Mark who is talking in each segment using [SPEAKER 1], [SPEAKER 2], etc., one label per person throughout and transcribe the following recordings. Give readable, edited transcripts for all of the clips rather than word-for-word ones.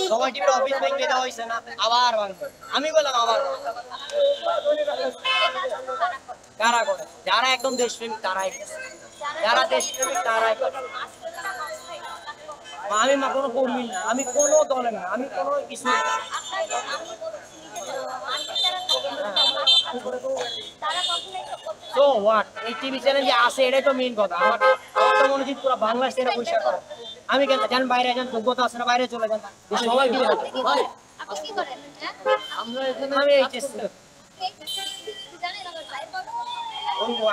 [SPEAKER 1] সময় টিভির অফিস ভেঙে দেওয়া হয়েছে না, আবার ভাঙবে। আমি বললাম আবার কারা করে? যারা একদম দেশপ্রেমিক তারাই, যারা দেশপ্রেমিক তারাই করে। আমি কোনো কর্মী না, আমি কোনো দলে না, আমি কোনো কিছু না। তো হোয়াট, এই টিভি চ্যানেল যে আছে এটাই তো মেইন কথা। আমার তো মনে হচ্ছে পুরো বাংলাদেশ থেকে পয়সা করে। আমি কেন যান বাইরে, যান যোগ্যতা আছে না, বাইরে চলে যান। সবাই কি আমি এইচএসসি,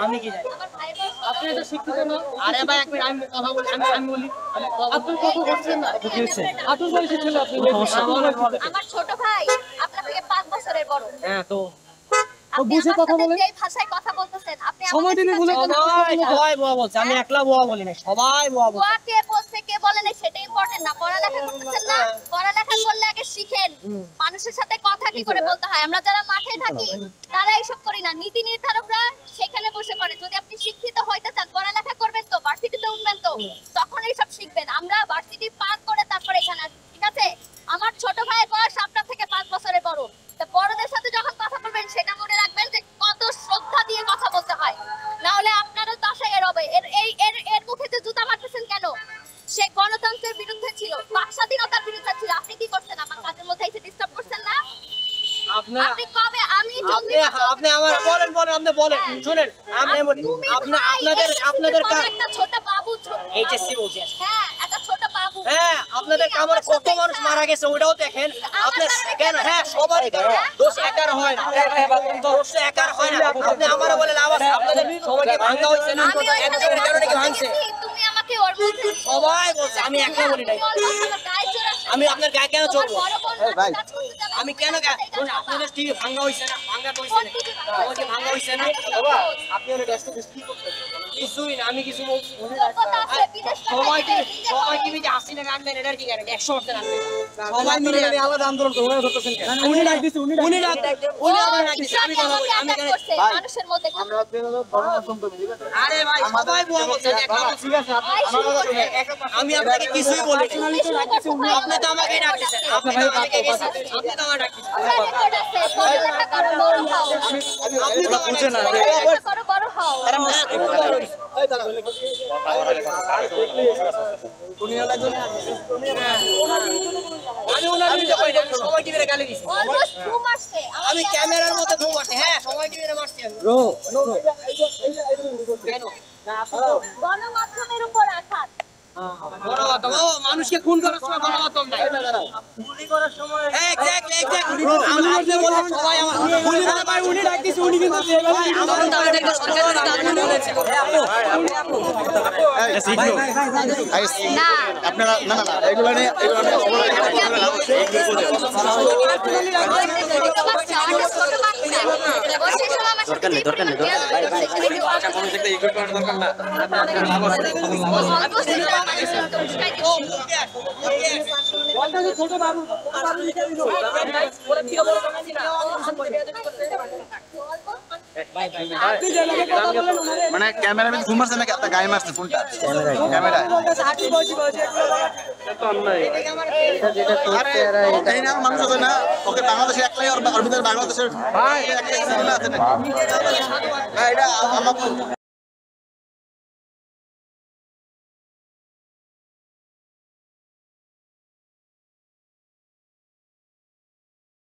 [SPEAKER 1] আমি কি জানি?
[SPEAKER 2] আপনি এটা শিক্ষিত না?
[SPEAKER 1] আরে ভাই এক মিনিট, আমি কথা বলি, আমি বলি।
[SPEAKER 2] আপনি কথা বলছেন না? কি হয়েছে? 18 বয়সী ছেলে আপনি।
[SPEAKER 3] আমার ছোট ভাই আপনার থেকে 5 বছরের বড়।
[SPEAKER 1] হ্যাঁ তো
[SPEAKER 2] বুঝে কথা বলেন।
[SPEAKER 3] এই ভাষায় কথা বলতেছেন আপনি।
[SPEAKER 2] সময় দিলে বলে
[SPEAKER 1] সবাই বুয়া বলছে, আমি একলা বুয়া বলি না, সবাই বুয়া বলছে।
[SPEAKER 3] বুয়া কে বলছে কে বলে না সেটা ইম্পর্টেন্ট না। পড়ালেখা করতেছেন না, পড়ালেখা করলে আগে শিখেন মানুষের সাথে কথা কি করে বলতে হয়। আমরা যারা মাঠে থাকি তারা এইসব করি না, নীতি নির্ধারকরা সেখানে বসে করে। যদি আপনি শিক্ষিত হইতে চান পড়ালেখা করবেন তো, ভার্সিটিতে উঠবেন তো, তখন এইসব শিখবেন। আমরা ভার্সিটি পাস করে তারপরে এখানে আসি, ঠিক আছে? আমার ছোট ভাইয়ের বয়স আপনার থেকে 5 বছরের বড়। তো বড়দের সাথে যখন কথা বলবেন সেটা মনে রাখবেন যে কত শ্রদ্ধা দিয়ে কথা বলতে হয়, না হলে আপনারও দশা এর হবে। এর মুখে যে জুতা মারতেছেন কেন? সে গণতন্ত্রের বিরুদ্ধে ছিল, বাক স্বাধীনতার বিরুদ্ধে ছিল। আপনি কি করছেন? আমার কাজের মধ্যে এসে ডিস্টার্ব করছেন না? আপনি কবে আমি
[SPEAKER 1] আপনি আমার বলেন, আপনি বলেন, শুনেন। আপনাদের
[SPEAKER 3] একটা ছোট বাবু,
[SPEAKER 1] এইচএসসি বলছি।
[SPEAKER 3] হ্যাঁ একটা ছোট বাবু।
[SPEAKER 1] হ্যাঁ আপনাদের কামড়ে কত মানুষ মারা গেছে ওটাও দেখেন আপনি কেন? হ্যাঁ সবারই দোষ একার হয় না, দোষ একার হয় না। আপনি আমারে বলেন আবার আপনাদের সবাইকে ভাঙা হইছে না, একজনের কারণে কি ভাঙছে?
[SPEAKER 3] তুমি আমাকে ওর মধ্যে
[SPEAKER 1] সবাই বলছে, আমি একলা বলি নাই। আমি আপনার গায়ে কেন চলবো? আমি কেন আপনাদের টিভি ভাঙা হইছে না, ভাঙা তো হইছে না, আমাকে ভাঙা হইছে না। বাবা আপনি ওর ব্যস্ত কি করতেছেন? কিছুই না, আমি কিছু বলছি। সবাই টিভি যে আসি না রাখবেন এটার কি গ্যারান্টি? 100% রাখবেন। সবাই মিলে আমি আলাদা আন্দোলন করব করতেছেন কেন? উনি ডাক দিছে, উনি ডাক দিছে, আমি কথা বলি। আমি কেন
[SPEAKER 3] মানুষের মধ্যে
[SPEAKER 4] আমরা গণমাধ্যম করি, ঠিক আছে?
[SPEAKER 1] আরে ভাই সবাই বুয়া বলছে, একলা ঠিক আছে। আমি আপনাকে কিছুই বলি আপনি তো আমাকে ডাক দিছেন, আপনি তো আমাকে গেছেন, আপনি তো আমাকে ডাক দিছেন। আপনি তো বুঝেন না
[SPEAKER 3] বড় হও।
[SPEAKER 1] আমি ওনার ভিডিও করি না, আমি সবাই টিভিতে গালি দিছি। আমি ক্যামেরার মধ্যে ধুম মারছি। হ্যাঁ সবাই টিভিতে মারছি আমি। কেন?
[SPEAKER 3] গণমাধ্যমের উপর আঘাত।
[SPEAKER 1] গণমাধ্যম মানুষকে খুন করার সময় গণমাধ্যম নাই, গুলি করার সময় এক্স্যাক্টলি আপনি বলেন সবাই আমার গুলি করে ভাই উনি ডাক দিছে, উনি কিন্তু ভাই আমার তো একটা সরকারের আন্দোলন হচ্ছে।
[SPEAKER 3] না
[SPEAKER 4] আপনারা না না এগুলো নিয়ে
[SPEAKER 3] দরকার নেই
[SPEAKER 2] ছোট বাবু
[SPEAKER 4] মানে ক্যামেরাম্যান ঘুম মারছে নাকি আপনার গায়ে মারছে ফোনটা? ক্যামেরায় এই না মানুষ আছে না, ওকে বাংলাদেশে একলাই ওর ভিতরে বাংলাদেশের ভাই একলাই আছে না। এটা আমাকে